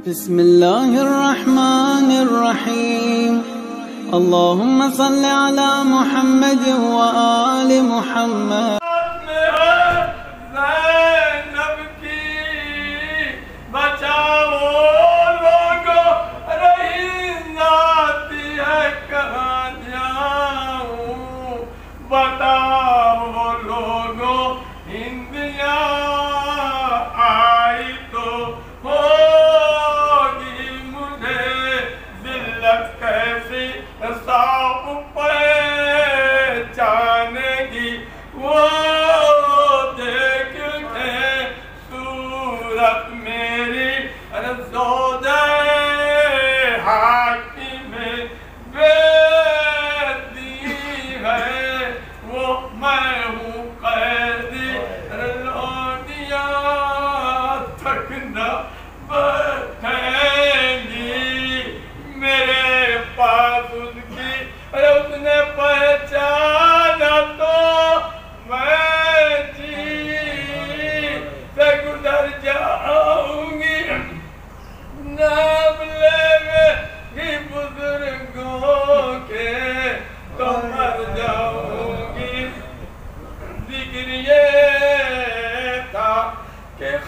بسم الله الرحمن الرحيم. اللهم صل على محمد وآل محمد.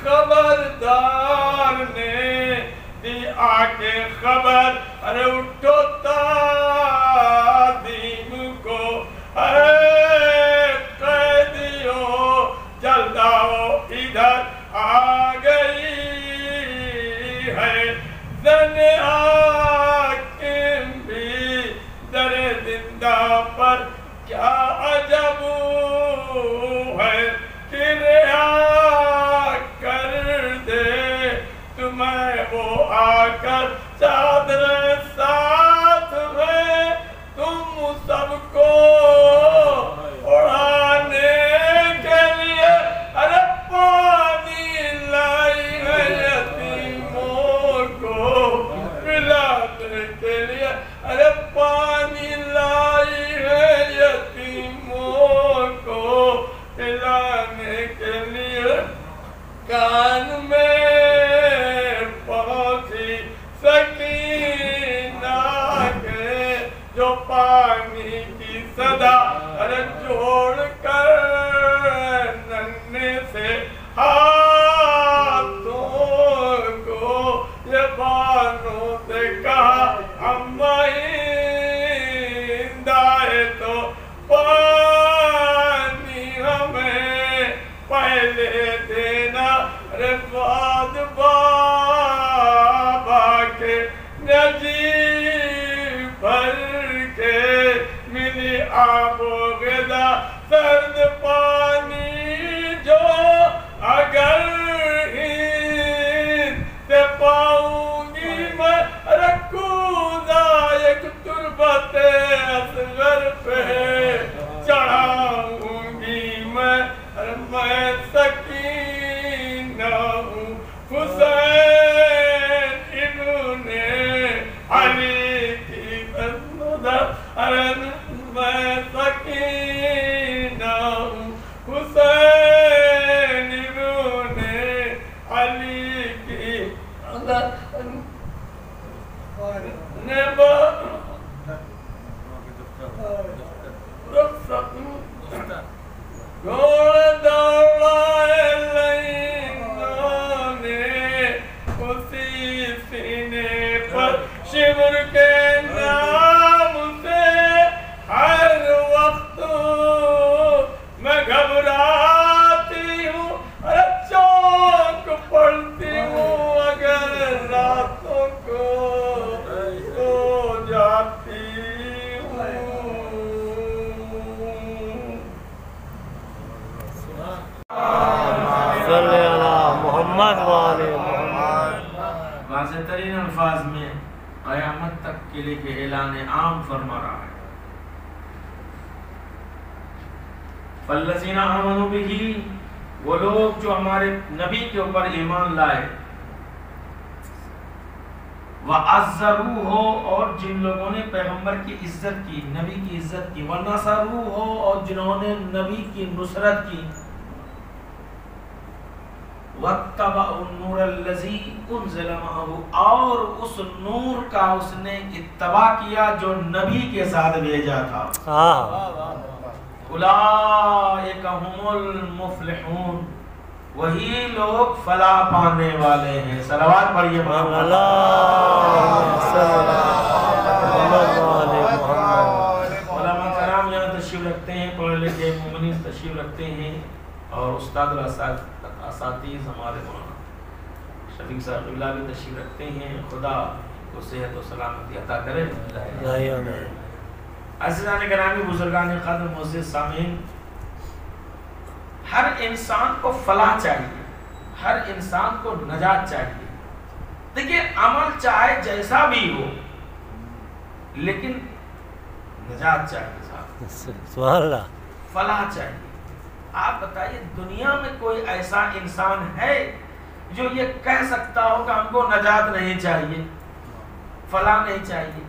خبردار نے دی آکے خبر، ارے اٹھو تعظیم کو، ارے قیدیوں جلد آؤ ادھر آ گئی ہے زن حاکم بھی در زندہ پر، کیا عجب ہے کہ رہا میں وہ آ کر چادر ساتھ ہے تم سب کو اڑانے کے لیے، ارے پانی لائی ہے یتیموں کو پلانے کے لیے، ارے پانی لائی ہے یتیموں کو پلانے کے لیے، کان میں جو پانی کی صدا، ارے جوڑ کر ننے سے ہاتھوں کو یہ بانوں سے کہا، اما ہندائے تو پانی ہمیں پہلے دینا، ارے بعد بابا کے نجیب بھر ملی آب و غذا سرد پانی جو اگر ہند سے پاؤں گی میں، رکھوزا ایک تربت اصغر پہ چڑھاؤں گی میں سکینہ ہوں حسین ابن علی کی بسندہ، میں سکینہ ہوں حسین ابن علی کی گھوڑ دوڑائے لینوں نے اسی سینے پر شمر کے نام سے، ہر وقت میں گھبراتی ہوں، ارے چونک پڑتی ہوں اگر راتوں کو سو جاتی ہوں۔ صلی اللہ محمد وآلہ محمد۔ واضح ترین الفاظ میں قیامت تک کے لیے اعلان عام فرما رہا ہے، فالذین آمنوا بہ، وہ لوگ جو ہمارے نبی کے اوپر ایمان لائے، وَعَزَّرُوهُ، اور جن لوگوں نے پیغمبر کی عزت کی، نبی کی عزت کی، وَنَصَرُوهُ، اور جنہوں نے نبی کی نصرت کی، وَاتَّبَعُوا النُّورَ الَّذِي أُنزِلَ مَعَهُ، اور اس نور کا اس نے اتباع کیا جو نبی کے ساتھ بھیجا تھا. اولئک هم المفلحون، وہی لوگ فلاح پانے والے ہیں. صلوات پڑھیے محمد. علماء کرام یہاں تشریف رکھتے ہیں، پڑھے لکھے مومنین تشریف رکھتے ہیں، اور استاد اساتذہ ہمارے مولانا شفیق صاحب قبلہ بھی تشریف رکھتے ہیں. خدا کو صحت و سلامتی عطا کرے. عزیزان گرامی، بزرگان قدر، معزز سامعین، ہر انسان کو فلاح چاہیے، ہر انسان کو نجات چاہیے. دیکھیے عمل چاہے جیسا بھی ہو لیکن نجات چاہیے صاحب. سبحان اللہ. فلاح چاہیے. آپ بتائیے دنیا میں کوئی ایسا انسان ہے جو یہ کہہ سکتا ہو کہ ہم کو نجات نہیں چاہیے، فلاح نہیں چاہیے؟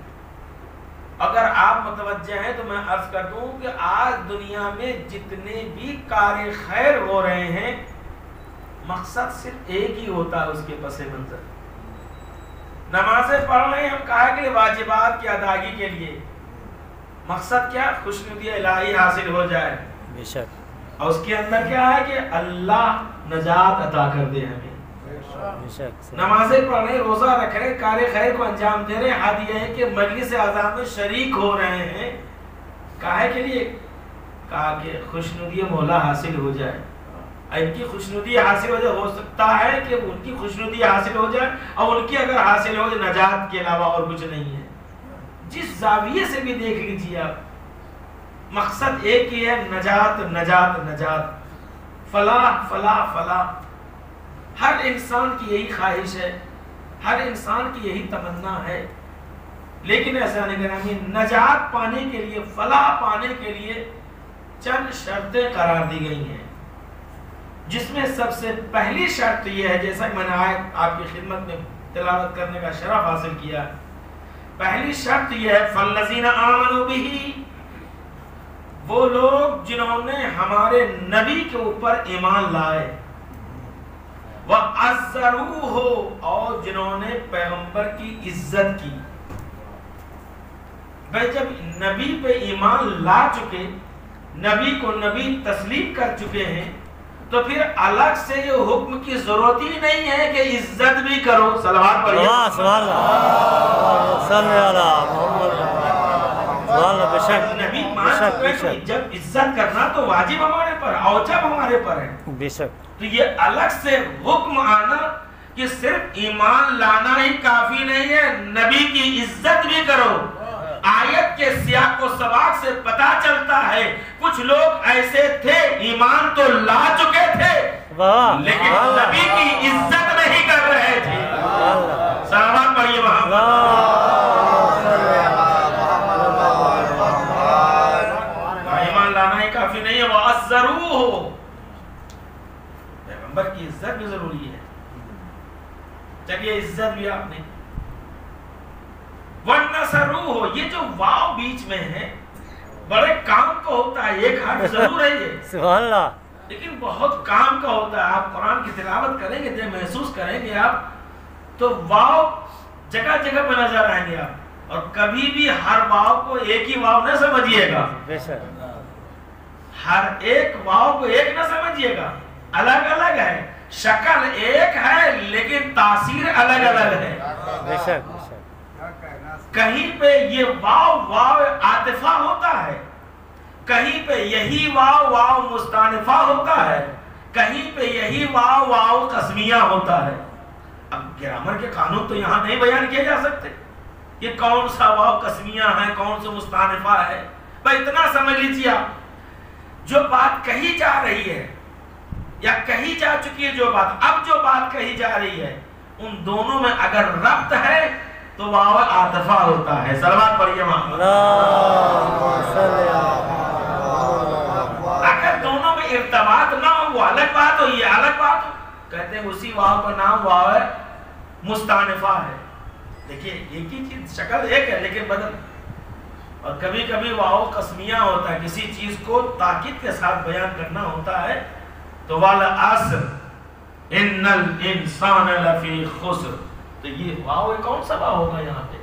اگر آپ متوجہ ہیں تو میں عرض کر دوں کہ آج دنیا میں جتنے بھی کار خیر ہو رہے ہیں، مقصد صرف ایک ہی ہوتا ہے اس کے پس منظر. نمازیں پڑھ رہے ہیں ہم کہا کہ واجبات کی ادائیگی کے لیے، مقصد کیا؟ خوشنودی الہی حاصل ہو جائے. بے شک. اور اس کے اندر کیا ہے کہ اللہ نجات عطا کر دے ہمیں. نمازیں پڑھ رہے ہیں، روزہ رکھ رہے ہیں، کار خیر کو انجام دے رہے ہیں، حد یہ ہے کہ مجلس اذان میں شریک ہو رہے ہیں. کاہے کے لیے؟ کہا کہ خوشنودی مولا حاصل ہو جائے. ان کی خوشنودی حاصل ہو جائے، ہو سکتا ہے کہ ان کی خوشنودی حاصل ہو جائے، اور ان کی اگر حاصل ہو جائے نجات کے علاوہ اور کچھ نہیں ہے. جس زاویے سے بھی دیکھ لیجیے آپ، مقصد ایک ہی ہے، نجات نجات نجات، فلاح فلاح فلاح. ہر انسان کی یہی خواہش ہے، ہر انسان کی یہی تمنا ہے. لیکن ایسا نگرامی، نجات پانے کے لیے، فلاح پانے کے لیے چند شرطیں قرار دی گئی ہیں، جس میں سب سے پہلی شرط یہ ہے، جیسا کہ میں نے آیت آپ کی خدمت میں تلاوت کرنے کا شرف حاصل کیا. پہلی شرط یہ ہے فَالَّذِينَ آمَنُوا بِهِ، وہ لوگ جنہوں نے ہمارے نبی کے اوپر ایمان لائے، وَعَزَّرُوهُ، اور جنہوں نے پیغمبر کی عزت کی. بھائی جب نبی پہ ایمان لا چکے، نبی کو نبی تسلیم کر چکے ہیں، تو پھر الگ سے یہ حکم کی ضرورت ہی نہیں ہے کہ عزت بھی کرو. صلوات پڑھیے. سبحان اللہ. صلی اللہ محمد. سبحان اللہ. بے شک. نبی مان چکے ہیں، جب عزت کرنا تو واجب ہمارے پر، اوجب ہمارے پر ہے. بے شک. تو یہ الگ سے حکم آنا کہ صرف ایمان لانا ہی کافی نہیں ہے، نبی کی عزت بھی کرو. آیت کے سیاق و سباق سے پتا چلتا ہے کچھ لوگ ایسے تھے ایمان تو لا چکے تھے لیکن نبی کی عزت نہیں کر رہے تھے. صحابہ پڑھیے وہاں. ایمان لانا ہی کافی نہیں ہے، وَعَزَّرُوهُ، پیغمبر کی عزت بھی ضروری ہے. چلیے عزت بھی آپ نے. وَنَّصَرُوهُ، یہ جو واو بیچ میں ہے بڑے کام کا ہوتا ہے. ایک حرف ضرور ہے یہ، سبحان اللہ، لیکن بہت کام کا ہوتا ہے. آپ قرآن کی تلاوت کریں گے، جب محسوس کریں گے آپ، تو واو جگہ جگہ پہ نظر آئیں گے آپ. اور کبھی بھی ہر واو کو ایک ہی واو نہ سمجھیے گا. ہر ایک واو کو ایک نہ سمجھیے گا، الگ الگ ہے. شکل ایک ہے لیکن تاثیر الگ الگ ہے. بے شک. کہیں پہ یہ واو واو عاطفہ ہوتا ہے، کہیں پہ یہی واو واو مستانفہ ہوتا ہے، کہیں پہ یہی واو واو قسمیہ ہوتا ہے. اب گرامر کے قانون تو یہاں نہیں بیان کیے جا سکتے یہ کون سا واو قسمیہ ہے، کون سا مستانفہ ہے. بھائی اتنا سمجھ لیجیے آپ، جو بات کہی جا رہی ہے یا کہی جا چکی ہے جو بات، اب جو بات کہی جا رہی ہے، ان دونوں میں اگر ربط ہے تو واو عاطفہ ہوتا ہے. صلوات پڑھیے محمد. اگر دونوں میں ارتباط نہ ہو وہ الگ بات ہو، یہ الگ بات ہو. کہتے ہیں اسی واو کا نام واو مستانفہ ہے. دیکھیے ایک ہی چیز، شکل ایک ہے لیکن بدل. اور کبھی کبھی واو قسمیہ ہوتا ہے، کسی چیز کو تاکید کے ساتھ بیان کرنا ہوتا ہے. تو والعصر، ان الانسان لفی خسر. تو یہ واو کون سا واو ہوگا یہاں پہ؟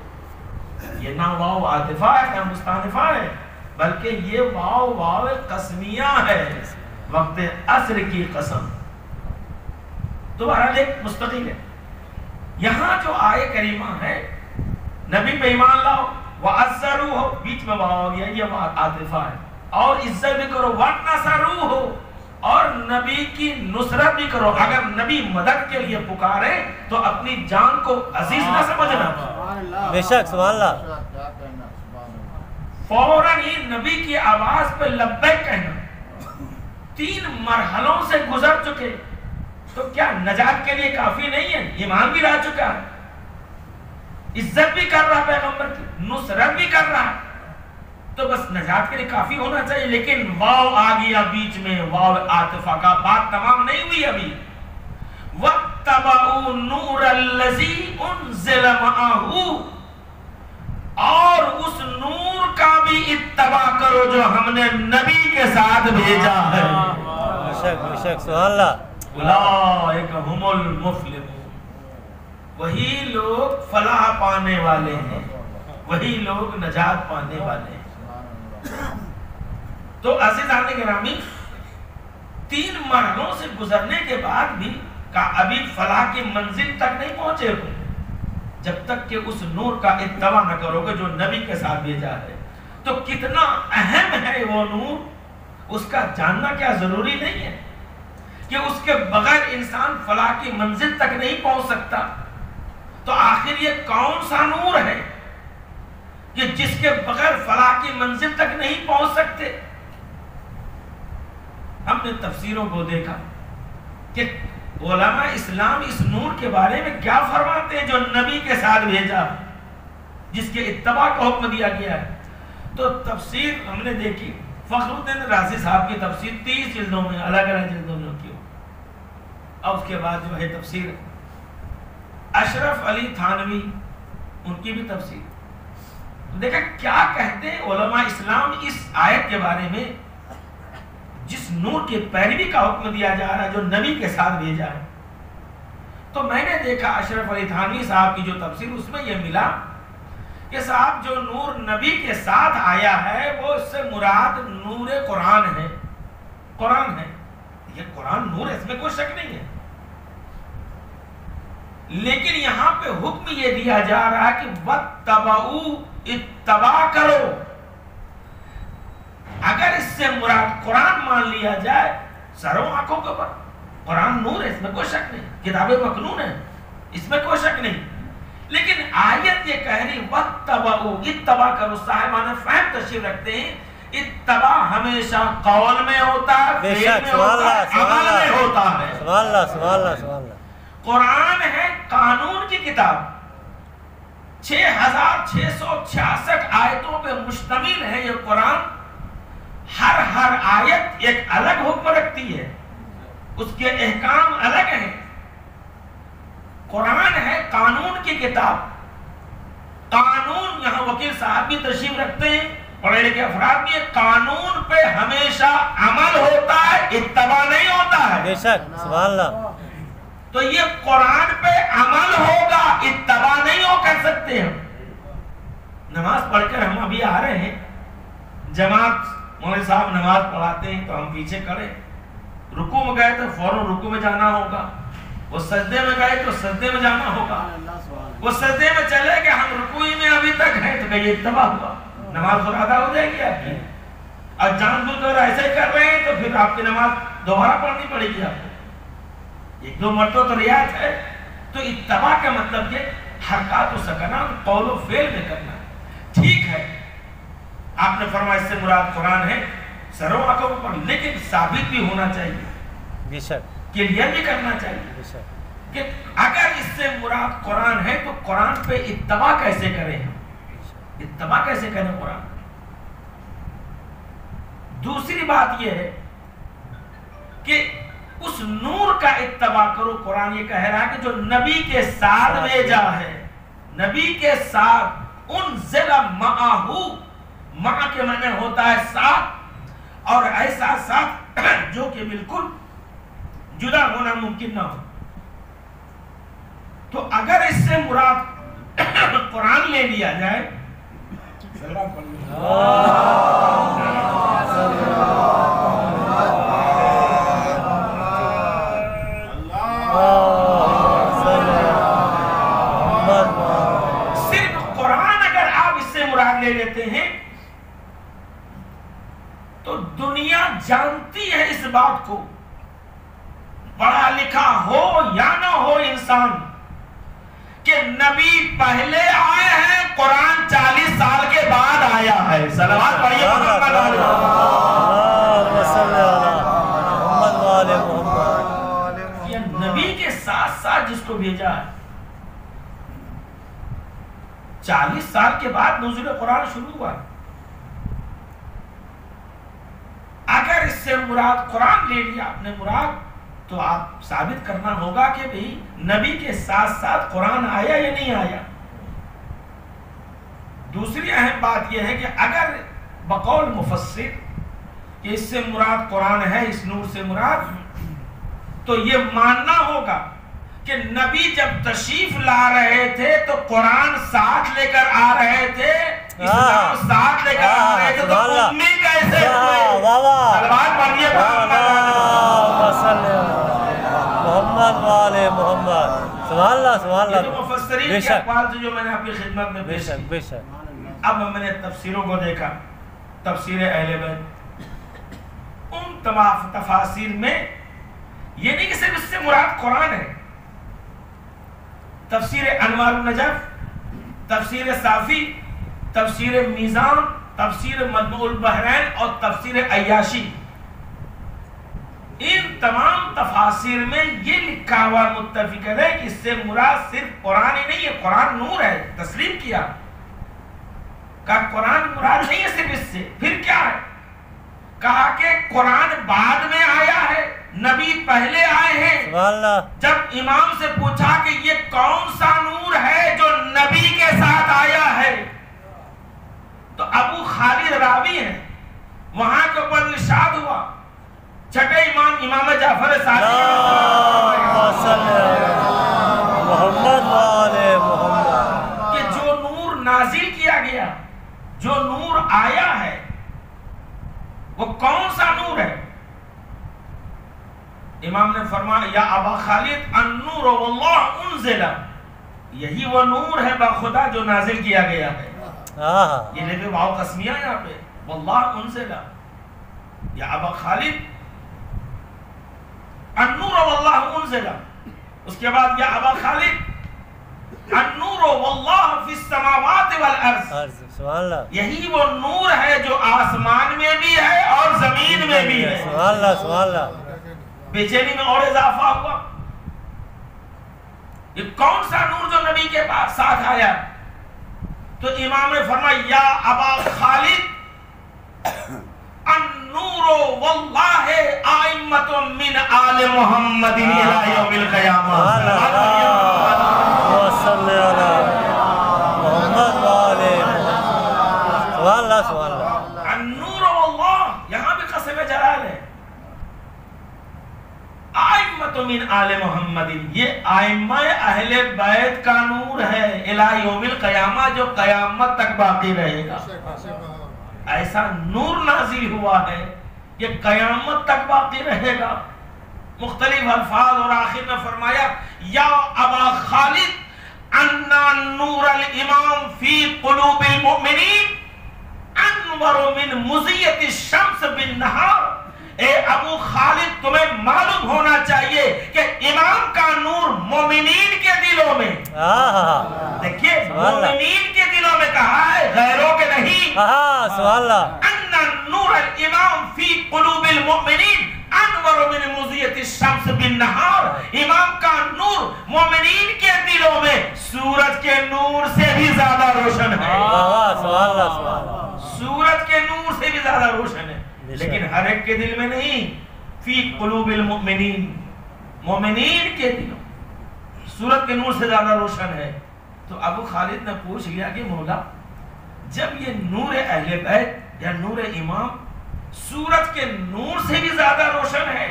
یہ نہ واو عاطفہ ہے نہ مستانفہ ہے، بلکہ یہ واو قسمیہ ہے، وقت عصر کی قسم. تو بہرحال ایک مستقل ہے. یہاں جو آیہ کریمہ ہے نبی پہ ایمان لاؤ وَعَزَّرُوهُ، بیچ میں واو ہو گیا، یہ عاطفہ ہے. اور عزت بھی کرو وَنَّصَرُوهُ، اور نبی کی نصرت بھی کرو. اگر نبی مدد کے لیے پکارے تو اپنی جان کو عزیز نہ سمجھنا. بے شک سبحان اللہ. فوراً ہی نبی کی آواز پہ لبیک کہنا. 3 مرحلوں سے گزر چکے تو کیا نجات کے لیے کافی نہیں ہے؟ ایمان بھی لا چکا ہے، عزت بھی کر رہا پیغمبر کی، نصرت بھی کر رہا، تو بس نجات کے لیے کافی ہونا چاہیے. لیکن واو آ گیا بیچ میں، واو عاطفہ کا. بات تمام نہیں ہوئی ابھی. وَاتَّبَعُوا النُّورَ الَّذِي أُنزِلَ مَعَهُ، اور اس نور کا بھی اتباع کرو جو ہم نے نبی کے ساتھ بھیجا ہے. بے شک سبحان اللہ. اولئک هم المفلحون، وہی لوگ فلاح پانے والے ہیں، وہی لوگ نجات پانے والے ہیں. تو عزیزان گرامی، 3 مرحلوں سے گزرنے کے بعد بھی ابھی فلاح کی منزل تک نہیں پہنچے ہو جب تک کہ اس نور کا اتباع نہ کرو گے جو نبی کے ساتھ بھیجا ہے. تو کتنا اہم ہے وہ نور، اس کا جاننا کیا ضروری نہیں ہے کہ اس کے بغیر انسان فلاح کی منزل تک نہیں پہنچ سکتا. تو آخر یہ کون سا نور ہے کہ جس کے بغیر فلاح کی منزل تک نہیں پہنچ سکتے؟ ہم نے تفسیروں کو دیکھا کہ علماء اسلام اس نور کے بارے میں کیا فرماتے ہیں جو نبی کے ساتھ بھیجا، جس کے اتباع کا حکم دیا گیا ہے. تو تفسیر ہم نے دیکھی، فخر الدین رازی صاحب کی تفسیر 30 جلدوں میں، الگ الگ جلدوں میں کی. اور اس کے بعد جو ہے تفسیر اشرف علی تھانوی، ان کی بھی تفسیر. دیکھا کیا کہتے ہیں علماء اسلام اس آیت کے بارے میں جس نور کی پیروی کا حکم دیا جا رہا ہے جو نبی کے ساتھ بھیجا ہے. تو میں نے دیکھا اشرف علی تھانوی صاحب کی جو تفسیر، اس میں یہ ملا کہ صاحب جو نور نبی کے ساتھ آیا ہے وہ اس سے مراد نور قرآن ہے. قرآن ہے، یہ قرآن نور ہے، اس میں کوئی شک نہیں ہے. لیکن یہاں پہ حکم یہ دیا جا رہا ہے کہ وَاتَّبَعُوا، اتباع کرو. اگر اس سے مراد قرآن مان لیا جائے سروں آنکھوں کے اوپر، قرآن نور ہے، اس میں کوئی شک نہیں. کتابیں مکنون ہیں، اس میں کوئی شک نہیں. لیکن آیت یہ کہہ رہی وَاتَّبَعُوا، اتباع کرو. صاحبان فہم تشریف رکھتے ہیں اتباع ہمیشہ قول میں ہوتا ہے، فعل میں ہوتا ہے، عمل میں ہوتا ہے. سبحان اللہ سبحان اللہ سبحان اللہ. قرآن ہے قانون کی کتاب، 6666 آیتوں پہ مشتمل ہے یہ قرآن. ہر آیت ایک الگ حکم رکھتی ہے، اس کے احکام الگ ہیں. قرآن ہے قانون کی کتاب. قانون، یہاں وکیل صاحب بھی تشریف رکھتے ہیں، پڑھے لکھے افراد بھی، قانون پہ ہمیشہ عمل ہوتا ہے، اتباع نہیں ہوتا ہے. بے شک سبحان اللہ. تو یہ قرآن پہ عمل ہوگا، اتباع نہیں ہو کر سکتے. ہم نماز پڑھ کر ہم ابھی آ رہے ہیں، جماعت مولوی صاحب نماز پڑھاتے ہیں تو ہم پیچھے کھڑے. رکوع میں گئے تو فوراً رکوع میں جانا ہوگا، وہ سجدے میں گئے تو سجدے میں جانا ہوگا. وہ سجدے میں چلے کہ ہم رکوع میں ابھی تک ہیں تو کہیں اتباع ہوا، نماز ادا ہو جائے گی آپ کی. اور جان بوجھ کر ایسے کر رہے ہیں تو پھر آپ کی نماز دوبارہ پڑھنی پڑے گی آپ کو. 1-2 مرتبہ تو ریاض ہے. تو اتباع کا مطلب یہ حرکات و سکنات قول و فعل میں کرنا ہے. ٹھیک ہے، آپ نے فرمایا اس سے مراد قرآن ہے، سروں آنکھوں پر، لیکن ثابت بھی ہونا چاہیے، بے شک کلیئر بھی کرنا چاہیے بے شک. کہ اگر اس سے مراد قرآن ہے تو قرآن پہ اتباع کیسے کریں ہم، اتباع کیسے کریں قرآن. دوسری بات یہ ہے کہ اس نور کا اتباع کرو. قرآن یہ کہہ رہا ہے کہ جو نبی کے ساتھ بھیجا ہے، نبی کے ساتھ، انزل معہو، مع کے معنی ہوتا ہے ساتھ، اور ایسا ساتھ جو کہ بالکل جدا ہونا ممکن نہ ہو. تو اگر اس سے مراد قرآن لے لیا جائے، صرف قرآن اگر آپ اس سے مراد لے لیتے ہیں تو دنیا جانتی ہے اس بات کو، پڑھا لکھا ہو یا نہ ہو انسان، کہ نبی پہلے آئے ہیں، قرآن 40 سال کے بعد آیا ہے۔ صلوات پڑھیے محمد محمد۔ یہ نبی کے ساتھ ساتھ جس کو بھیجا ہے، 40 سال کے بعد نزول قرآن شروع ہوا۔ اگر اس سے مراد قرآن لے لیا اپنے مراد، تو آپ ثابت کرنا ہوگا کہ بھئی نبی کے ساتھ ساتھ قرآن آیا یا نہیں آیا۔ دوسری اہم بات یہ ہے کہ اگر بقول مفسر کہ اس سے مراد قرآن ہے، اس نور سے مراد، تو یہ ماننا ہوگا کہ نبی جب تشریف لا رہے تھے تو قرآن ساتھ لے کر آ رہے تھے، اسلام ساتھ لے کر آ رہے تھے، تو امی کیسے ہوئے؟ سلوات پڑھیے محمد والے محمد۔ سبحان اللہ سبحان یہ اللہ۔ جو مفسرین کے اقوال تھے جو میں نے اپنی خدمت میں پیش کی۔ بے شک۔ اب میں نے تفسیروں کو دیکھا، تفسیر اہل بیت، ان تمام تفاسیر میں یہ نہیں کہ صرف اس سے مراد قرآن ہے، تفسیر انوار النجف، تفسیر صافی، تفسیر میزان، تفسیر مجموع البحرین اور تفسیر عیاشی، ان تمام تفاسیر میں یہ لکھا ہوا متفق ہے کہ اس سے مراد صرف قرآن ہی نہیں ہے، قرآن نور ہے، تسلیم کیا، کہا قرآن مراد نہیں ہے صرف اس سے، پھر کیا ہے؟ کہا کہ قرآن بعد میں آیا ہے، نبی پہلے آئے ہیں۔ جب امام سے پوچھا کہ یہ کون سا نور ہے جو نبی کے ساتھ آیا ہے، تو ابو خالد راوی ہیں، وہاں کے اوپر ارشاد ہوا، چھٹے امام امام جعفر صادق محمد والے محمد، کہ جو نور نازل کیا گیا، جو نور آیا ہے، وہ کون سا نور ہے؟ امام نے فرمایا یا ابا خالد النور واللہ انزل، یہی وہ نور ہے بخدا جو نازل کیا گیا ہے۔ یہ لیکن واو قسمیہ یہاں پہ، واللہ انزل، یا ابا خالد النور واللہ انزل، اس کے بعد یا ابا خالد النور واللہ فی السماوات والارض، سبحان اللہ، یہی وہ نور ہے جو آسمان میں بھی ہے اور زمین میں بھی ہے۔ سبحان اللہ سبحان اللہ۔ بے چینی میں اور اضافہ ہوا، یہ کون سا نور جو نبی کے پاس ساتھ آیا؟ تو امام نے فرمایا یا ابا خالد النور واللہ آئمت من آل محمد الی یوم القیامہ۔ صلی اللہ محمد والے سبحان اللہ سبحان اللہ۔ النور واللہ یہاں بھی قسم جلال ہے، آئمت من آل محمد، یہ آئمہ اہل بیت کا نور ہے، الی یوم القیامہ، جو قیامت تک باقی رہے گا۔ ایسا نور نازل ہوا ہے یہ قیامت تک باقی رہے گا۔ مختلف الفاظ، اور آخر میں فرمایا یا ابا خالد انا نور الامام فی قلوب المؤمنین انور من مزیت الشمس بالنہار۔ اے ابو خالد تمہیں معلوم ہونا چاہیے کہ امام کا نور مومنین کے دلوں میں، دیکھیے مومنین کے دلوں میں کہا ہے، غیروں کے نہیں۔ سبحان اللہ۔ ان نور الامام فی قلوب المؤمنین انور من مزیت الشمس بالنہار، امام کا نور مومنین کے دلوں میں سورج کے نور سے بھی زیادہ روشن ہے۔ سبحان اللہ سبحان اللہ۔ سورج کے نور سے بھی زیادہ روشن ہے، لیکن ہر ایک کے دل میں نہیں، فی قلوب المؤمنین، مومنین کے دلوں سورج کے نور سے زیادہ روشن ہے۔ تو ابو خالد نے پوچھ لیا کہ مولا جب یہ نور اہل بیت یا نور امام سورج کے نور سے بھی زیادہ روشن ہے،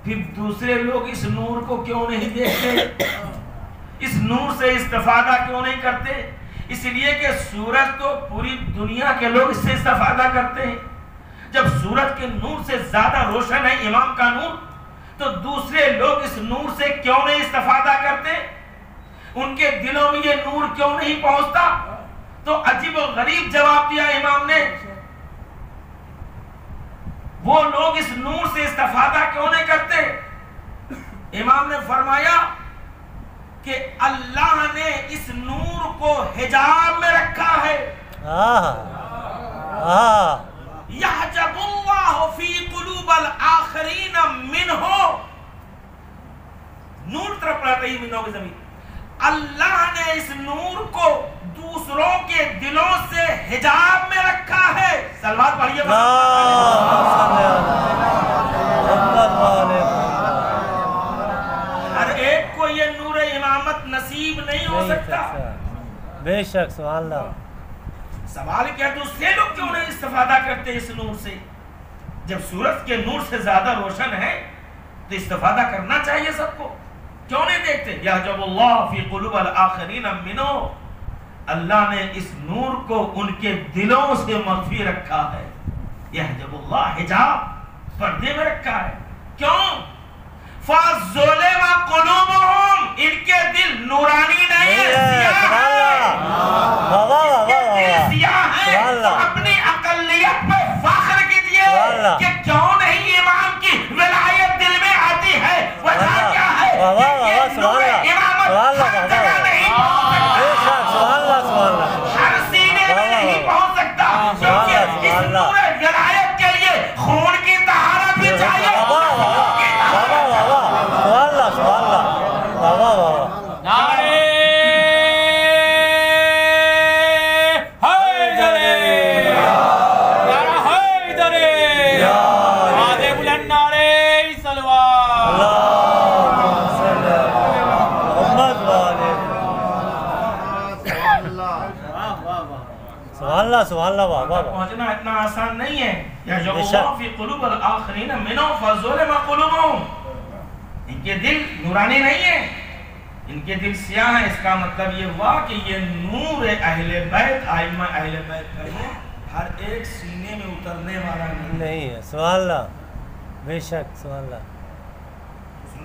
پھر دوسرے لوگ اس نور کو کیوں نہیں دیکھتے؟ اس نور سے استفادہ کیوں نہیں کرتے؟ اس لیے کہ سورج تو پوری دنیا کے لوگ اس سے استفادہ کرتے ہیں. جب سورج کے نور سے زیادہ روشن ہے امام کا نور تو دوسرے لوگ اس نور سے کیوں نہیں استفادہ کرتے؟ ان کے دلوں میں یہ نور کیوں نہیں پہنچتا؟ تو عجیب و غریب جواب دیا امام نے. وہ لوگ اس نور سے استفادہ کیوں نہیں کرتے؟ امام نے فرمایا کہ اللہ نے اس نور کو حجاب میں رکھا ہے. یحجب اللہ فی قلوب الآخرین منہ. نور طرف پڑھتے ہی منوں کی زمین. اللہ نے اس نور کو دوسروں کے دلوں سے حجاب میں رکھا ہے. سلوات پڑھیے. ہر ایک کو یہ نور امامت نصیب نہیں ہو سکتا. بے شک. سبحان اللہ. سوال کیا دوسرے لوگ کیوں نہیں استفادہ کرتے اس نور سے؟ جب سورج کے نور سے زیادہ روشن ہے تو استفادہ کرنا چاہیے سب کو. کیوں نہیں دیکھتے؟ یحجب اللہ فی قلوب الآخرین منہ. اللہ نے اس نور کو ان کے دلوں سے مخفی رکھا ہے. یحجب اللہ حجاب پردے میں رکھا ہے. کیوں؟ فَظُلِمَ قُلُوبُهُمْ. ان کے دل نورانی نہیں ہے، سیاہ ہے. اپنی اقلیت پہ فخر کیجئے کہ کیوں نہیں امام کی ولایت دل میں آتی ہے. وجہ کیا ہے؟ امامت جگہ نہیں پہنچ سکتا، ہر سینے میں نہیں پہنچ سکتا، کیونکہ اس نور ولایت کے لیے خون کی طہارت بھی چاہیے. پہنچنا اتنا آسان نہیں ہے. یحجب اللہ فی قلوب الآخرین منہ فظلم قلوبہم. ان کے دل نورانی نہیں ہے، ان کے دل سیاہ ہیں. اس کا مطلب یہ ہوا کہ یہ نور اہل بیت، ائمہ اہل بیت کا ہے، ہر ایک سینے میں اترنے والا نہیں ہے. سبحان اللہ. بے شک. سبحان اللہ.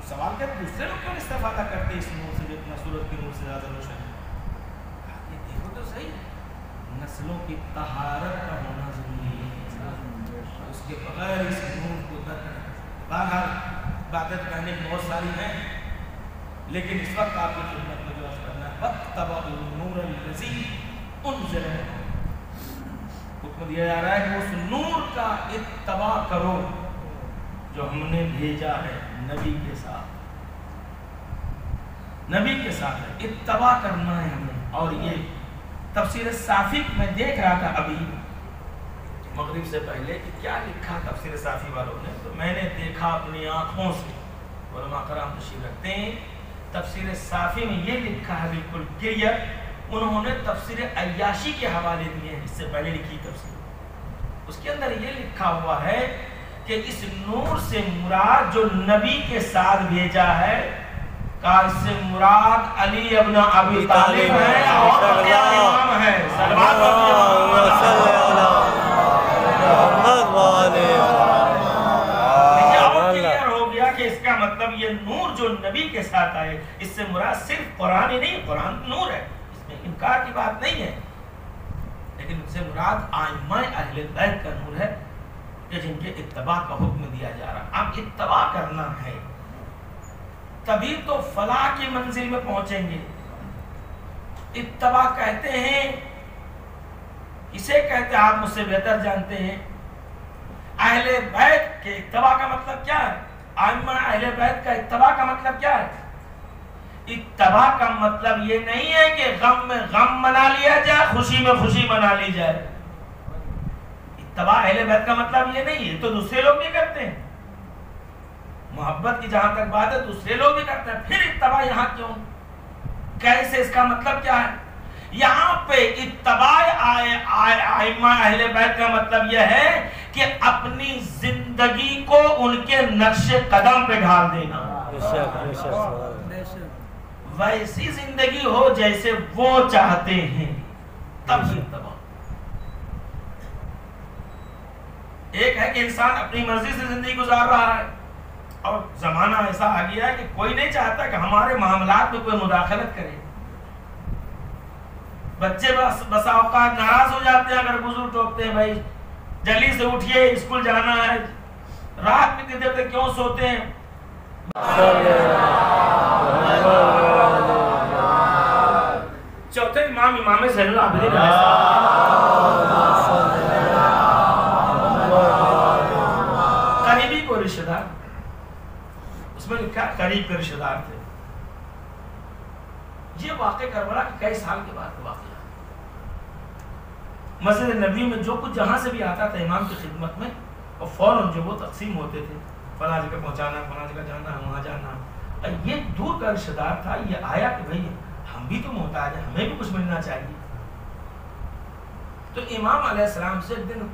سوال کیا دوسرے لوگ کیوں استفادہ کرتے اس نور سے جتنا سورج کے نور سے زیادہ روشن ہے؟ دیکھو تو صحیح، نسلوں کی طہارت کا ہونا ضروری ہے. اس کے بغیر اس نور کو باہر باتیں کہنے کی بہت ساری ہیں، لیکن اس وقت آپ کی خدمت میں جو کرنا ہے وَاتَّبَعُوا النُّورَ الَّذِي أُنزِلَ مِنْ. حکم دیا جا رہا ہے کہ اس نور کا اتباع کرو جو ہم نے بھیجا ہے نبی کے ساتھ. نبی کے ساتھ اتباع کرنا ہے ہمیں. اور یہ تفسیر صافی میں دیکھ رہا تھا ابھی مغرب سے پہلے کہ کیا لکھا تفسیر صافی والوں نے، تو میں نے دیکھا اپنی آنکھوں سے. علماء کرام تشریف رکھتے ہیں. تفسیر صافی میں یہ لکھا ہے بالکل کلیئر. انہوں نے تفسیر عیاشی کے حوالے دیے ہیں، اس سے پہلے لکھی تفسیر. اس کے اندر یہ لکھا ہوا ہے کہ اس نور سے مراد جو نبی کے ساتھ بھیجا ہے کا اس سے مراد علی ابن ابی طالب ہے اور امام ہے. صلوات ہو گیا کہ اس کا مطلب یہ نور جو نبی کے ساتھ آئے اس سے مراد صرف قرآن ہی نہیں. قرآن نور ہے، اس میں انکار کی بات نہیں ہے، لیکن اس سے مراد ائمہ اہل بیت کا نور ہے کہ جن کے اتباع کا حکم دیا جا رہا. اب اتباع کرنا ہے تبھی تو فلاح کی منزل میں پہنچیں گے. اتباع کہتے ہیں، اسے کہتے ہیں، آپ مجھ سے بہتر جانتے ہیں، اہل بیت کے اتباع کا مطلب کیا ہے؟ ائمہ اہل بیت کا اتباع کا مطلب کیا ہے؟ اتباع کا مطلب یہ نہیں ہے کہ غم میں غم منا لیا جائے، خوشی میں خوشی منا لی جائے. اتباع اہل بیت کا مطلب یہ نہیں ہے. تو دوسرے لوگ بھی کرتے ہیں، محبت کی جہاں تک بات ہے دوسرے لوگ بھی کرتے ہیں، پھر اتباع یہاں کیوں؟ کیسے؟ اس کا مطلب کیا ہے؟ یہاں پہ اتباع ائمہ اہل بیت کا مطلب یہ ہے کہ اپنی زندگی کو ان کے نقش قدم پہ ڈال دینا. ویسی زندگی ہو جیسے وہ چاہتے ہیں، تب یہ تباہ۔ ایک ہے کہ انسان اپنی مرضی سے زندگی گزار رہا ہے، اور زمانہ ایسا آ گیا ہے کہ کوئی نہیں چاہتا کہ ہمارے معاملات میں کوئی مداخلت کرے۔ بچے بسا اوقات ناراض ہو جاتے ہیں اگر بزرگ ٹوکتے ہیں، بھائی جلدی سے اٹھیے اسکول جانا ہے، رات میں کتنے دیر تک کیوں سوتے ہیں؟ چوتھے امام زین العابدین علیہ السلام، قریبی کو رشتہ دار، اس میں لکھا قریب کے رشتہ دار تھے۔ یہ واقع کربلا کے کئی سال کے بعد واقعہ، مسجد نبی میں جو کچھ جہاں سے بھی آتا تھا امام کی خدمت میں، اور فوراً جو وہ تقسیم ہوتے تھے، فلاں جگہ پہنچانا، فلاں جگہ جانا، وہاں جانا۔ یہ دور کا رشتہ دار تھا، یہ آیا کہ بھئی ہم بھی تو محتاج ہیں، ہمیں بھی کچھ ملنا چاہیے۔ تو امام علیہ السلام سے ایک دن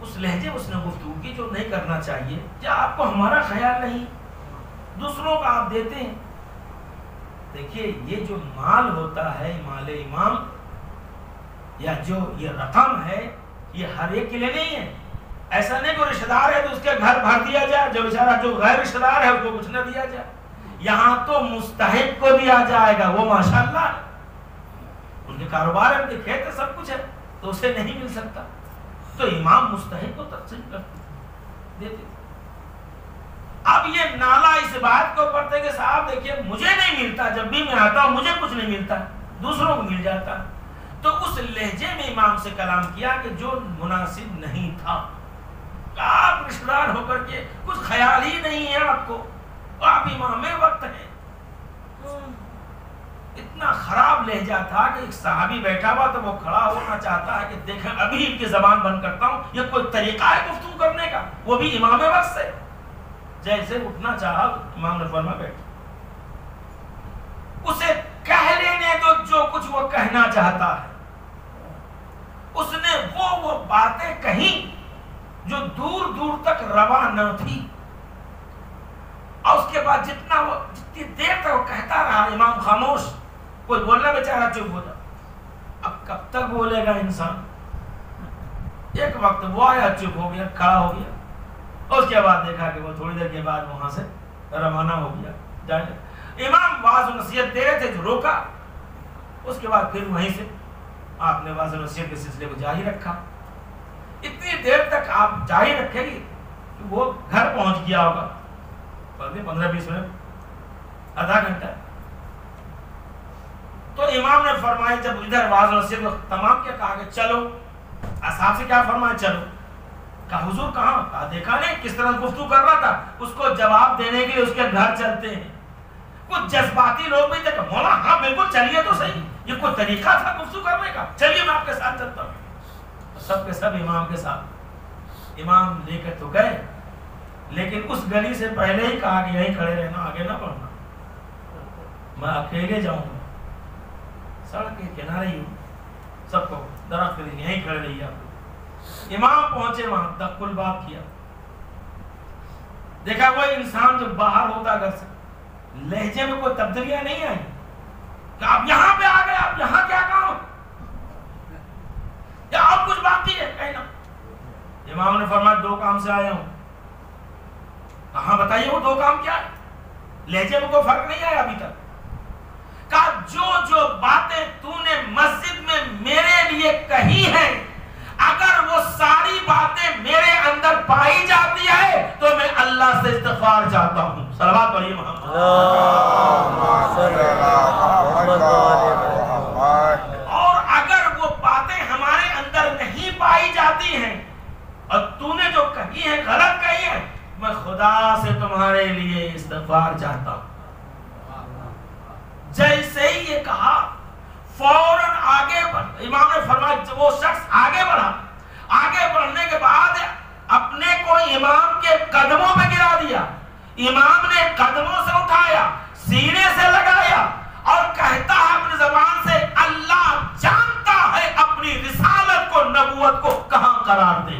اس لہجے اس نے گفتگو کی جو نہیں کرنا چاہیے، کیا آپ کو ہمارا خیال نہیں، دوسروں کا آپ دیتے ہیں؟ دیکھیے یہ جو مال ہوتا ہے، مال امام یا جو یہ رقم ہے، یہ ہر ایک کے لیے نہیں ہے۔ ایسا نہیں کوئی رشتہ دار ہے تو اس کے گھر بھر دیا جائے، جو بیچارہ جو غیر رشتہ دار ہے اس کو کچھ نہ دیا جائے۔ یہاں تو مستحق کو دیا جائے گا، وہ ماشاءاللہ ان کے کاروبار ہے، ان کے کھیت ہے، سب کچھ ہے، تو اسے نہیں مل سکتا، تو امام مستحق کو تقسیم کرتے دیتے۔ اب یہ نالا اس بات کو پڑھتے کہ صاحب دیکھیے مجھے نہیں ملتا، جب بھی میں آتا ہوں مجھے کچھ نہیں ملتا، دوسروں کو مل جاتا۔ تو اس لہجے میں امام سے کلام کیا کہ جو مناسب نہیں تھا۔ آپ رشتہ دار ہو کر کے کچھ خیال ہی نہیں ہے آپ کو، آپ امام وقت ہیں۔ اتنا خراب لہجہ تھا کہ ایک صحابی بیٹھا ہوا تو وہ کھڑا ہونا چاہتا ہے کہ دیکھیں ابھی ان کی زبان بند کرتا ہوں، یہ کوئی طریقہ ہے گفتگو کرنے کا، وہ بھی امام وقت سے۔ جیسے اٹھنا چاہا امام نے فرمایا بیٹھ، اسے کہہ لینے دو جو کچھ وہ کہنا چاہتا ہے۔ اس نے وہ باتیں کہیں جو دور دور تک روا نہ تھی، اور اس کے بعد جتنی دیر تک وہ کہتا رہا امام خاموش، کوئی بولنا بیچارہ چپ ہو جا۔ اب کب تک بولے گا انسان؟ ایک وقت وہ آیا، چپ ہو گیا، کھڑا ہو گیا، اور اس کے بعد دیکھا کہ وہ تھوڑی دیر کے بعد وہاں سے روانہ ہو گیا جانے۔ امام واعظ و نصیحت دے رہے تھے جو روکا، اس کے بعد پھر وہیں سے آپ نے واعظ و نصیحت کے سلسلے کو جاری رکھا۔ اتنی دیر تک آپ جاری رکھیں گے کہ وہ گھر پہنچ گیا ہوگا، 15-20 منٹ، آدھا گھنٹہ۔ تو امام نے فرمایا جب ادھر واعظ و نصیحت تمام کیا، کہا کہ چلو، اصحاب سے کیا فرمایا؟ چلو۔ کہا حضور کہاں؟ کہا دیکھا نہیں کس طرح گفتگو کر رہا تھا، اس کو جواب دینے کے لیے اس کے گھر چلتے ہیں۔ کچھ جذباتی لوگ بھی تھے کہ مولا ہاں بالکل چلیے تو صحیح، یہ کوئی طریقہ تھا گفتگو کرنے کا، چلیے میں آپ کے ساتھ چلتا ہوں۔ سب کے سب امام کے ساتھ، امام لے کر تو گئے، لیکن اس گلی سے پہلے ہی کہا کہ یہیں کھڑے رہنا، آگے نہ بڑھنا، میں اکیلے جاؤں گا، سڑک کے کنارے ہی ہوں، سب کو درخت کے نیچے یہیں کھڑے رہیے آپ۔ امام پہنچے وہاں، دخل باب کیا، دیکھا وہ انسان جو باہر ہوتا گھر سے، لہجے میں کوئی تبدیلیاں نہیں آئی کہ آپ یہاں پہ آ گئے، آپ یہاں کیا کام یا آپ کچھ باقی ہے کہنا؟ امام نے فرمایا 2 کام سے آیا ہوں۔ کہاں بتائیے وہ 2 کام کیا ہے؟ لہجے میں کوئی فرق نہیں آیا ابھی تک۔ کہا جو باتیں تو نے مسجد میں میرے لیے کہی ہیں، اگر وہ ساری باتیں میرے اندر پائی جاتی ہے تو میں اللہ سے استغفار چاہتا ہوں۔ صلوات پڑھیے محمد۔ اور اگر وہ باتیں ہمارے اندر نہیں پائی جاتی ہیں اور تو نے جو کہی ہے غلط کہی ہے، میں خدا سے تمہارے لیے استغفار چاہتا ہوں۔ جیسے ہی یہ کہا فوراً آگے بڑھ، امام نے فرمایا وہ شخص آگے بڑھا، آگے بڑھنے کے بعد اپنے کو امام کے قدموں پہ گرا دیا، امام نے قدموں سے اٹھایا، سینے سے لگایا اور کہتا ہے اپنی زبان سے اللہ جانتا ہے اپنی رسالت کو، نبوت کو کہاں قرار دے۔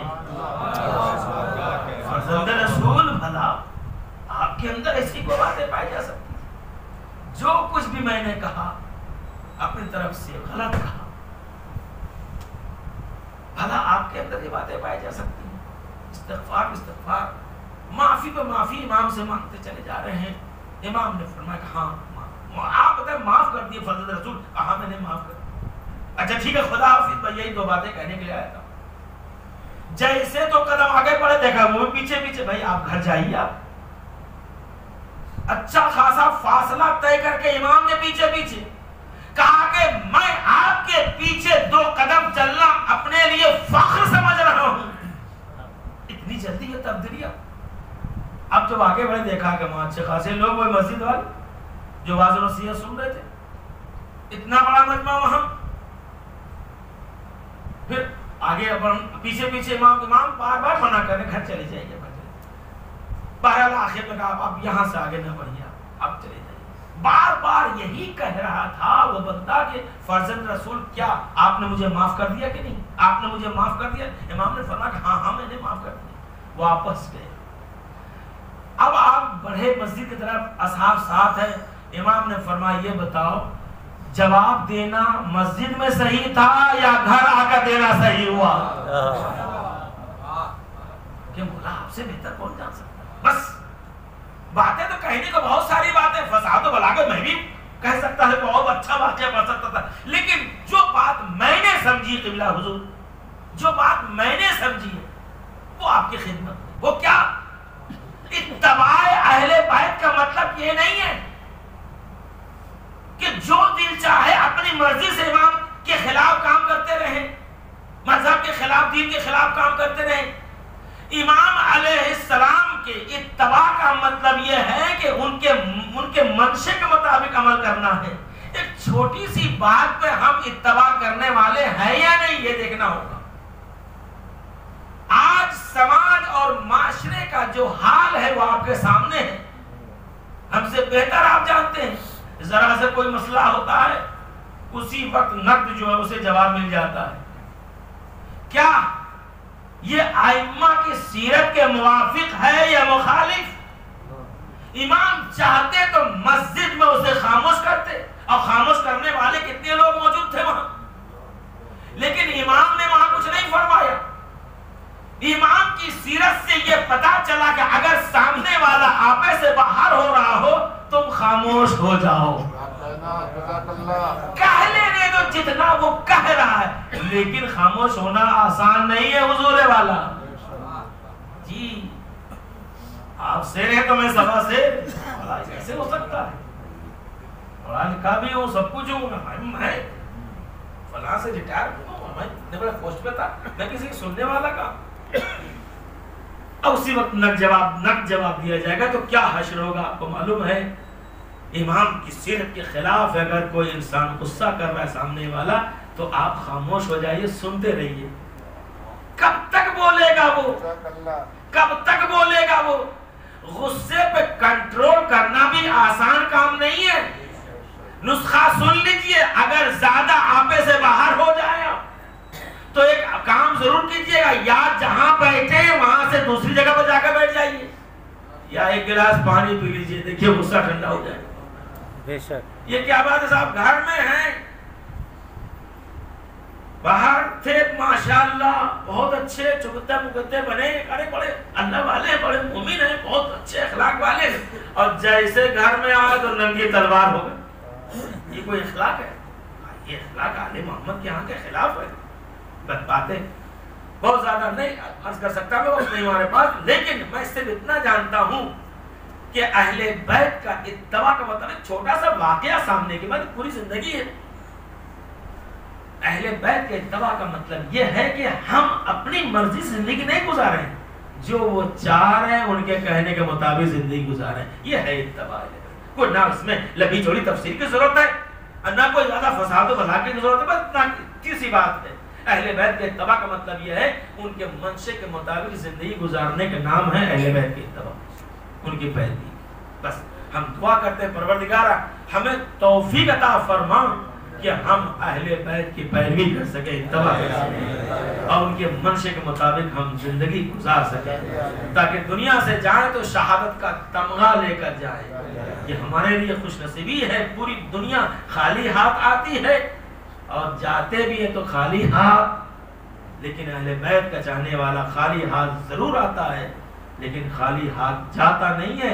فرزند رسول بھلا آپ کے اندر ایسی کوئی باتیں پائی جا سکتی؟ جو کچھ بھی میں نے کہا کہا بھلا آپ کے اندر یہ باتیں پائی جا سکتی ہیں؟ استغفار معافی پہ معافی امام سے مانگتے چلے جا رہے ہیں. امام نے فرمایا کہ ہاں آپ بتائیں معاف کر دیے فرزند رسول؟ کہا میں نے معاف کر دیا. اچھا ٹھیک ہے خدا حافظ. میں یہی 2 باتیں کہنے کے لیے آیا تھا. جیسے تو قدم آگے بڑھے دیکھا وہ پیچھے بھائی آپ گھر جائیے. آپ اچھا خاصا فاصلہ طے کر کے امام نے پیچھے کہا کہ میں آپ کے پیچھے 2 قدم چلنا اپنے لیے فخر سمجھ رہا ہوں. اتنی جلدی یہ تبدیلی. اب جب آگے بڑھے دیکھا کہ وہاں اچھے خاصے لوگ وہ مسجد والے جو واعظ و نصیحت سن رہے تھے, اتنا بڑا مجمع وہاں. پھر آگے پیچھے امام بار بار منع کرنے گھر چلے جائیے. بہرحال آخر میں کہا آپ یہاں سے آگے نہ بڑھیے, آپ چلے جائیے. بار بار یہی کہہ رہا تھا وہ بندہ کہ فرزند رسول کیا آپ نے مجھے معاف کر دیا کہ نہیں؟ آپ نے مجھے معاف کر دیا؟ امام نے فرمایا کہ ہاں میں نے معاف کر دیا. واپس گئے. اب آپ بڑھے مسجد کی طرف, اصحاب ساتھ ہے. امام نے فرمایا یہ بتاؤ جواب دینا مسجد میں صحیح تھا یا گھر آ کر دینا صحیح ہوا؟ کہ مولا آپ سے بہتر کون جان سکتا. بس باتیں تو کہنے کو بہت ساری باتیں, فساد و بلاغت میں بھی کہہ سکتا ہے, بہت اچھا واقعہ پڑھ سکتا تھا, لیکن جو بات میں نے سمجھی قبلہ حضور, جو بات میں نے سمجھی ہے وہ آپ کی خدمت میں. وہ کیا؟ اتباع اہل بیت کا مطلب یہ نہیں ہے کہ جو دل چاہے اپنی مرضی سے امام کے خلاف کام کرتے رہیں, مذہب کے خلاف, دین کے خلاف کام کرتے رہیں. امام علیہ السلام کے اتباع کا مطلب یہ ہے کہ ان کے منشے کے مطابق عمل کرنا ہے. ایک چھوٹی سی بات پہ ہم اتباع کرنے والے ہیں یا نہیں یہ دیکھنا ہوگا. آج سماج اور معاشرے کا جو حال ہے وہ آپ کے سامنے ہے. ہم سے بہتر آپ جانتے ہیں. ذرا سے کوئی مسئلہ ہوتا ہے اسی وقت نقد جو ہے اسے جواب مل جاتا ہے. کیا یہ ائمہ کی سیرت کے موافق ہے یا مخالف؟ امام چاہتے تو مسجد میں اسے خاموش کرتے, اور خاموش کرنے والے کتنے لوگ موجود تھے وہاں, لیکن امام نے وہاں کچھ نہیں فرمایا. امام کی سیرت سے یہ پتا چلا کہ اگر سامنے والا آپے سے باہر ہو رہا ہو تم خاموش ہو جاؤ. کہہ لینے دو جتنا وہ کہہ رہا ہے, لیکن خاموش ہونا آسان نہیں ہے حضور والا. جی آپ شیر ہیں تو میں سبا سے کیسے ہو سکتا ہے؟ پڑھا لکھا بھی ہوں, سب کچھ ہوں, میں فلاں سے ریٹائر ہوں, میں اتنے بڑے پوسٹ پہ تھا, میں کسی کی سننے والا کا. اب اسی وقت نق جواب دیا جائے گا تو کیا حشر ہوگا آپ کو معلوم ہے. امام کی سیرت کے خلاف اگر کوئی انسان غصہ کر رہا ہے سامنے والا تو آپ خاموش ہو جائیے, سنتے رہیے. کب تک بولے گا وہ, کب تک بولے گا وہ؟ غصے پہ کنٹرول کرنا بھی آسان کام نہیں ہے. نسخہ سن لیجئے, اگر زیادہ آپے سے باہر ہو جائے تو ایک کام ضرور کیجئے گا, یا جہاں بیٹھے وہاں سے دوسری جگہ پر جا کر بیٹھ جائیے, یا ایک گلاس پانی پی لیجئے, دیکھیے غصہ ٹھنڈا ہو جائے. بے شک یہ کیا بات ہے صاحب, گھر میں ہیں, باہر تھے ماشاءاللہ بہت اچھے چکتے مکتے بنے, ارے بڑے اللہ والے, بڑے مومن ہیں, بہت اچھے اخلاق والے, اور جیسے گھر میں آئے تو ننگی تلوار ہو گئے. یہ کوئی اخلاق ہے؟ یہ اخلاق آل محمد کے یہاں کے خلاف ہے. باتیں بہت زیادہ نہیں عرض کر سکتا میں, وقت نہیں ہمارے پاس, لیکن میں اس سے اتنا جانتا ہوں کہ اہل بیت کا اتباع کا مطلب ایک چھوٹا سا واقعہ سامنے کے بعد پوری زندگی ہے. اہل بیت کے اتباع کا مطلب یہ ہے کہ ہم اپنی مرضی سے زندگی نہیں گزارے ہیں, جو وہ چاہ رہے ہیں ان کے کہنے کے مطابق زندگی گزارے. یہ ہے اتباع. کوئی نہ اس میں لمبی چوڑی تفسیر کی ضرورت ہے, نہ کوئی زیادہ فساد و بلاغت کی ضرورت ہے, بس نہ سی بات ہے. اہل بیت کے اتباع کا مطلب یہ ہے ان کے منشے کے مطابق زندگی گزارنے کا نام ہے اہل بیت کے اتباع, ان کی پیروی. بس ہم دعا کرتے ہیں پروردگارا ہمیں توفیق عطا فرما کہ ہم اہل بیت کی پیروی کر سکیں, اتباع کر سکیں, اور ان کے منشے کے مطابق ہم زندگی گزار سکیں, تاکہ دنیا سے جائیں تو شہادت کا تمغہ لے کر جائیں. یہ ہمارے لیے خوش نصیبی ہے. پوری دنیا خالی ہاتھ آتی ہے, اور جاتے بھی ہیں تو خالی ہاتھ. لیکن اہل بیت کا چاہنے والا خالی ہاتھ ضرور آتا ہے لیکن خالی ہاتھ جاتا نہیں ہے,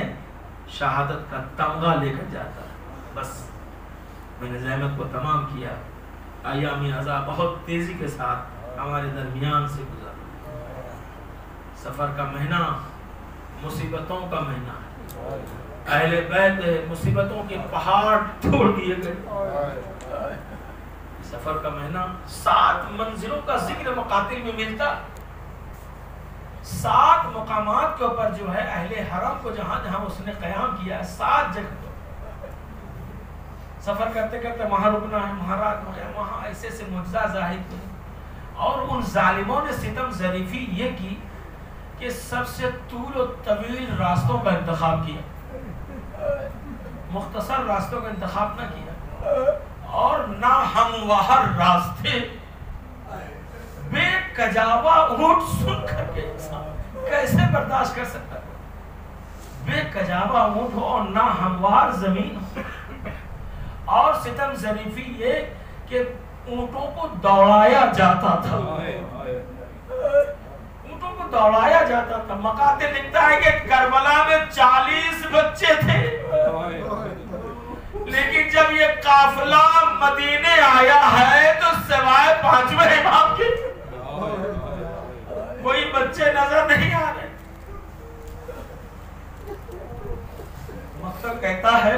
شہادت کا تمغہ لے کر جاتا ہے. بس میں نے زحمت کو تمام کیا. ایام ازا بہت تیزی کے ساتھ ہمارے درمیان سے گزرا. سفر کا مہینہ مصیبتوں کا مہینہ ہے. اہل بیت مصیبتوں کے پہاڑ توڑ دیے گئے. سفر کا مہینہ 7 منزلوں کا ذکر مقاتل میں ملتا. 7 مقامات کے اوپر جو ہے اہل حرم کو جہاں جہاں اس نے قیام کیا ہے 7 جگہ سفر کرتے کرتے وہاں رکنا ہے, وہاں رات میں وہاں ایسے سے معجزہ ظاہر ہوئے. اور ان ظالموں نے ستم ظریفی یہ کی کہ سب سے طول و طویل راستوں کا انتخاب کیا, مختصر راستوں کا انتخاب نہ کیا. اور نہ ہموار راستے, بے کجاوا اونٹ سن کر کے انسان کیسے برداشت کر سکتا ہے؟ بے کجاوا اونٹ ہو اور نہ ہموار زمین ہو. اور ستم ظریفی یہ کہ اونٹوں کو دوڑایا جاتا تھا, اونٹوں کو دوڑایا جاتا تھا. مقاتل لکھتا ہے کہ کربلا میں 40 بچے تھے, لیکن جب یہ قافلہ مدینے آیا ہے تو سوائے 5ویں امام کے کوئی بچے نظر نہیں آ رہے. مقصد کہتا ہے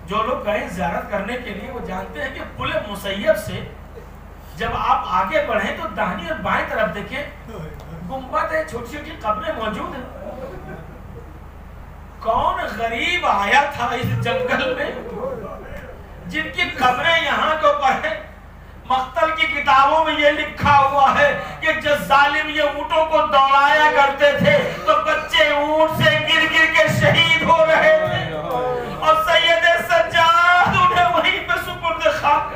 جو لوگ گئے زیارت کرنے کے لیے وہ جانتے ہیں کہ پل مسیب سے جب آپ آگے بڑھیں تو داہنی اور بائیں طرف دیکھیں گنبد ہے, چھوٹی چھوٹی قبریں موجود ہیں. کون غریب آیا تھا اس جنگل میں جن کی قبریں یہاں کے اوپر ہیں؟ مقتل کی کتابوں میں یہ لکھا ہوا ہے کہ جب ظالم یہ اونٹوں کو دوڑایا کرتے تھے تو بچے اونٹ سے گر گر کے شہید ہو رہے تھے اور سید سجاد انہیں وہیں پہ سپرد خاک.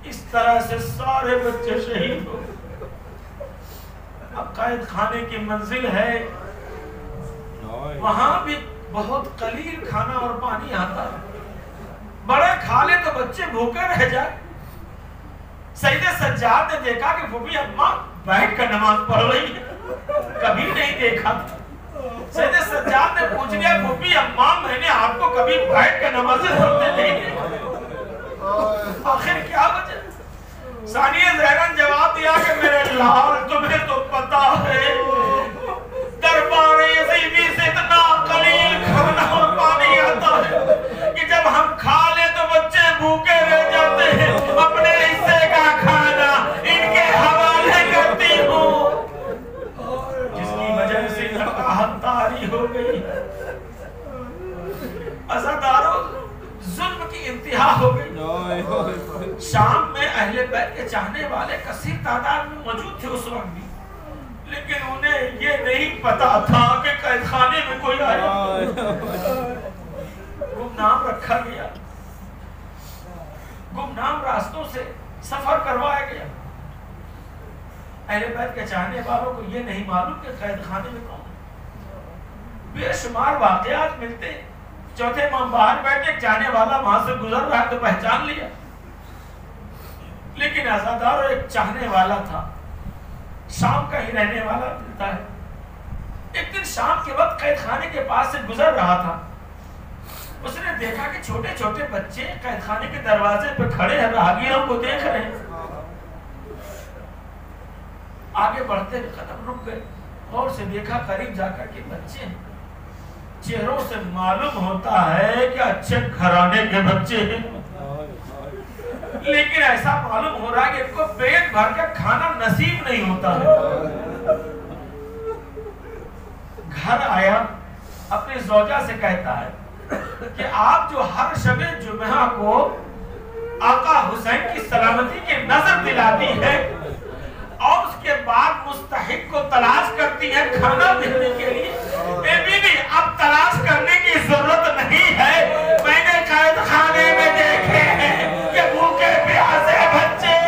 اس طرح سے سارے بچے شہید ہو. اب قائد خانے کی منزل ہے, وہاں بھی بہت قلیل کھانا اور پانی آتا ہے. بڑے کھا لے تو بچے بھوکے رہ جائے. سید سجاد نے دیکھا کہ پھوپھی اماں بیٹھ کر نماز پڑھ رہی ہے, کبھی نہیں دیکھا. سید سجاد نے پوچھ لیا پھوپھی اماں میں نے آپ کو کبھی بیٹھ کر نمازیں پڑھتے نہیں دیکھا, آخر کیا وجہ؟ ثانیہ زہرا جواب دیا کہ میرے لال تمہیں تو پتا ہے دربار یزیدی سے اتنا قلیل کھانا اور پانی آتا ہے کہ جب ہم کھا لیں تو بچے بھوکے رہ جاتے ہیں. اپنے حصے کا کھانا ان کے حوالے کرتی ہوں, جس کی وجہ سے لقاحت طاری ہو گئی. عزاداروں ظلم کی انتہا ہو گئی. شام میں اہل بیت کے چاہنے والے کثیر تعداد میں موجود تھے اس وقت بھی, لیکن انہیں یہ نہیں پتا تھا کہ قید خانے میں کوئی آیا. گمنام رکھا گیا, گمنام راستوں سے سفر کروایا گیا. اہل بیت کے چاہنے والوں کو یہ نہیں معلوم کہ قید خانے میں کون ہے. بے شمار واقعات ملتے ہیں. چوتھے امام باہر بیٹھے چاہنے والا وہاں سے گزر رہا ہے تو پہچان لیا, لیکن عزادار ایک چاہنے والا تھا, شام کا ہی رہنے والا ملتا ہے. ایک دن شام کے وقت قید خانے کے پاس سے گزر رہا تھا. اس نے دیکھا کہ چھوٹے چھوٹے بچے قید خانے کے دروازے پہ کھڑے ہیں, راہگیروں کو دیکھ رہے ہیں. آگے بڑھتے ہوئے قدم رک گئے, اور سے دیکھا قریب جا کر کے بچے ہیں. چہروں سے معلوم ہوتا ہے کہ اچھے گھرانے کے بچے ہیں, لیکن ایسا معلوم ہو رہا ہے کہ ان کو پیٹ بھر کے کھانا نصیب نہیں ہوتا ہے. گھر آیا, اپنی زوجہ سے کہتا ہے کہ آپ جو ہر شب جمعہ کو آقا حسین کی سلامتی کی نظر دلاتی ہے اور اس کے بعد مستحق کو تلاش کرتی ہے کھانا دینے کے لیے, اے بیوی اب تلاش کرنے کی ضرورت نہیں ہے. میں نے قید خانے میں دیکھے ہیں کہ بھوکے پیاسے بچے,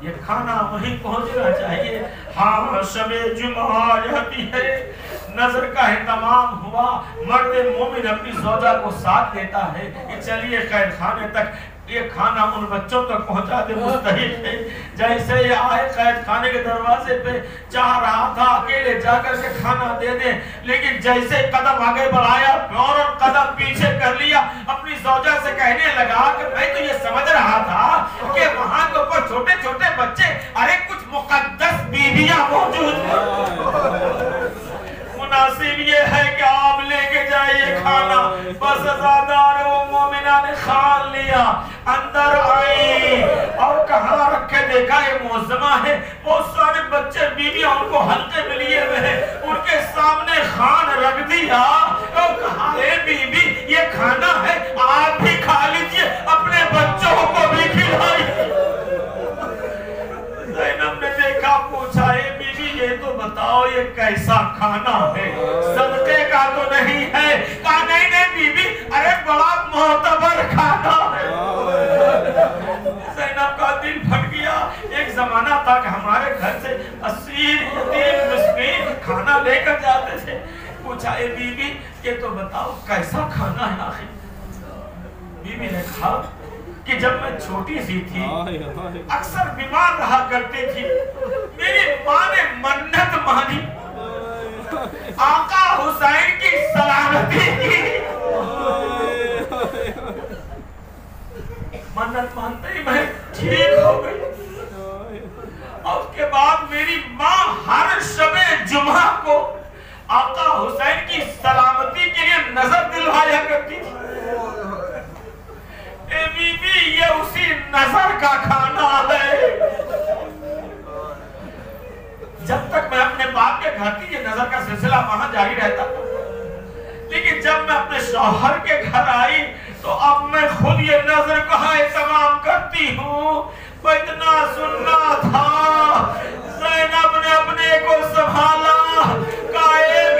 یہ کھانا وہیں پہنچنا چاہیے. ہاں شب جمعہ آ جاتی ہے, نظر کا اہتمام ہوا، مرد مومن اپنی زوجہ کو ساتھ دیتا ہے کہ چلیے قید خانے تک، یہ کھانا ان بچوں تک پہنچا دے، مستحق ہے۔ جیسے یہ آئے قید خانے کے دروازے پہ، چاہ رہا تھا اکیلے جا کر کے کھانا دے دیں، لیکن جیسے قدم آگے بڑھایا فوراً قدم پیچھے کر لیا، اپنی زوجہ سے کہنے لگا کہ میں تو یہ سمجھ رہا تھا کہ وہاں کے اوپر چھوٹے چھوٹے بچے، ارے کچھ مقدس بیویاں موجود ہیں، مناسب یہ ہے کہ آپ لے کے جائیے کھانا۔ بس ازادار و مومنہ نے کھان لیا، اندر آئی اور کہاں رکھے دیکھا یہ معظمہ ہے، بہت سارے بچے بیویاں ان کو حلقے میں لیے ہوئے ہیں، ان کے سامنے کھان رکھ دیا اور کہا اے بی بی یہ کھانا ہے، آپ بھی کھا لیجئے، اپنے بچوں کو بھی کھلائیے۔ زینب نے دیکھا، پوچھا اے بی بی یہ تو بتاؤ یہ کیسا کھانا ہے، صدقے کا تو نہیں ہے؟ کہا نہیں نہیں بی بی، ارے بڑا معتبر کھانا ہے۔ زینب کا دل پھٹ گیا۔ ایک زمانہ تھا کہ ہمارے گھر سے اسیر یتیم مسکین کھانا لے کر جاتے تھے۔ پوچھا اے بی بی یہ تو بتاؤ کیسا کھانا ہے آخر؟ بی بی نے کہا کہ جب میں چھوٹی سی تھی اکثر بیمار رہا کرتی تھی، میری ماں نے منت مانی آقا حسین کی سلامتی کی، منت مانتے ہی میں ٹھیک ہو گئی۔ اور اس کے بعد میری ماں ہر شب جمعہ کو آقا حسین کی سلامتی کے لیے نظر دلوایا کرتی تھی۔ اے بی بی یہ اسی نظر کا کھانا ہے۔ جب تک میں اپنے باپ کے گھر تھی یہ نظر کا سلسلہ وہاں جاری رہتا تھا، لیکن جب میں اپنے شوہر کے گھر آئی تو اب میں خود یہ نظر کا اہتمام کرتی ہوں۔ وہ اتنا سننا تھا، زینب نے اپنے کو سنبھالا، کہا اے